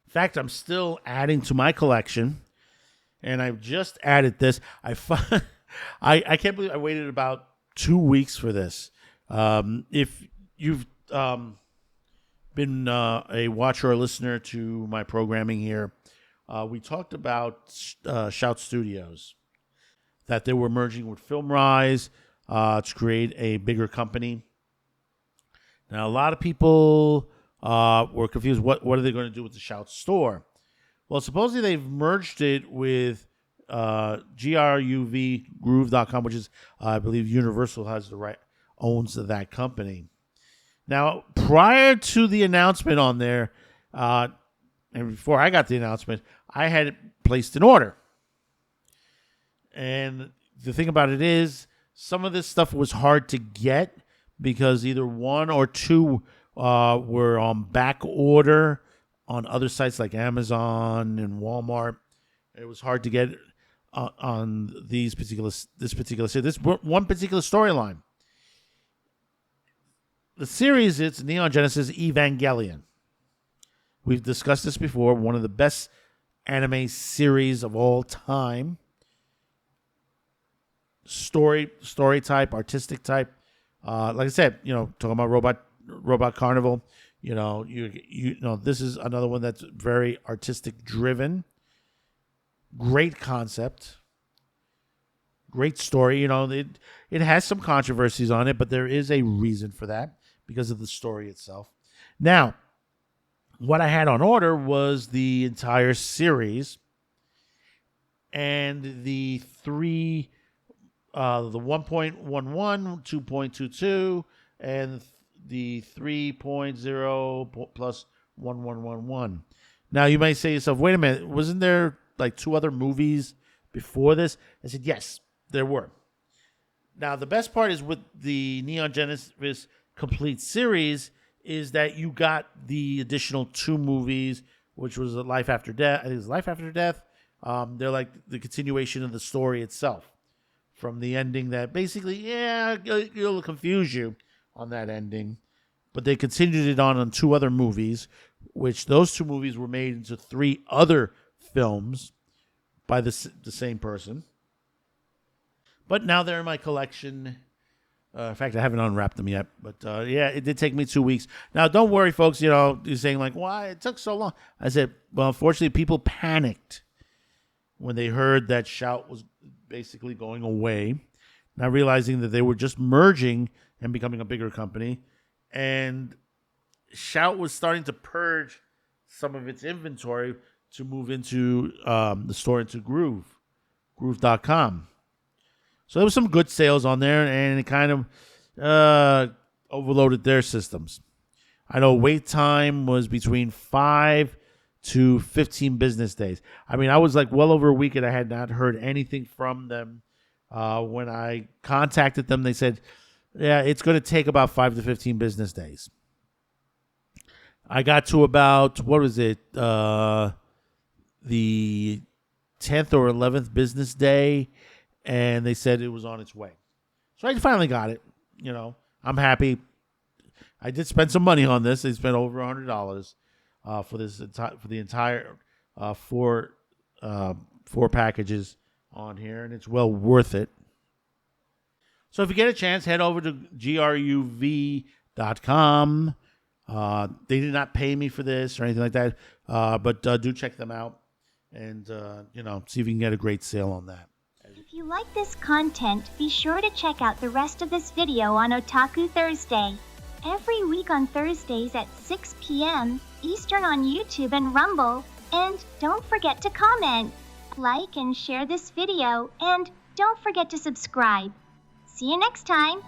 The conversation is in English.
In fact, I'm still adding to my collection, and I've just added this. I can't believe I waited about 2 weeks for this. If you've been a watcher or listener to my programming here, we talked about Shout Studios, that they were merging with FilmRise to create a bigger company. Now, a lot of people were confused. What are they going to do with the Shout store? Well, supposedly they've merged it with GRUV, Groove.com, which is, I believe, Universal owns that company. Now, prior to the announcement on there, and before I got the announcement, I had it placed in order. And the thing about it is, some of this stuff was hard to get because either one or two were on back order on other sites like Amazon and Walmart. It was hard to get on this particular one particular storyline. The series, it's Neon Genesis Evangelion. We've discussed this before. One of the best anime series of all time. Story type, artistic type. Like I said, talking about Robot Carnival. You know, this is another one that's very artistic driven. Great concept. Great story. It has some controversies on it, but there is a reason for that because of the story itself. Now, what I had on order was the entire series and the 1.11, 2.22, and the 3.0 plus 1111. Now, you might say to yourself, wait a minute, wasn't there like 2 other movies before this? I said, yes, there were. Now, the best part is with the Neon Genesis Complete series is that you got the additional 2 movies, which was Life After Death. I think it's Life After Death. They're like the continuation of the story itself from the ending that basically, it'll confuse you on that ending. But they continued it on 2 other movies, which those 2 movies were made into 3 other films by the same person. But now they're in my collection. In fact, I haven't unwrapped them yet. But it did take me 2 weeks. Now, don't worry, folks. You're saying like, why it took so long? I said, well, unfortunately, people panicked when they heard that Shout was basically going away, not realizing that they were just merging and becoming a bigger company. And Shout was starting to purge some of its inventory to move into the store into Groove.com. So there was some good sales on there, and it kind of overloaded their systems. I know wait time was between 5 to 15 business days. I mean, I was like well over a week, and I had not heard anything from them. When I contacted them, they said, yeah, it's going to take about 5 to 15 business days. I got to about, the 10th or 11th business day, and they said it was on its way. So I finally got it. I'm happy. I did spend some money on this. I spent over $100 for the entire 4 packages on here, and it's well worth it. So if you get a chance, head over to gruv.com. They did not pay me for this or anything like that, but do check them out and see if you can get a great sale on that. If you like this content, be sure to check out the rest of this video on Otaku Thursday. Every week on Thursdays at 6 p.m. Eastern on YouTube and Rumble. And don't forget to comment, like, and share this video. And don't forget to subscribe. See you next time.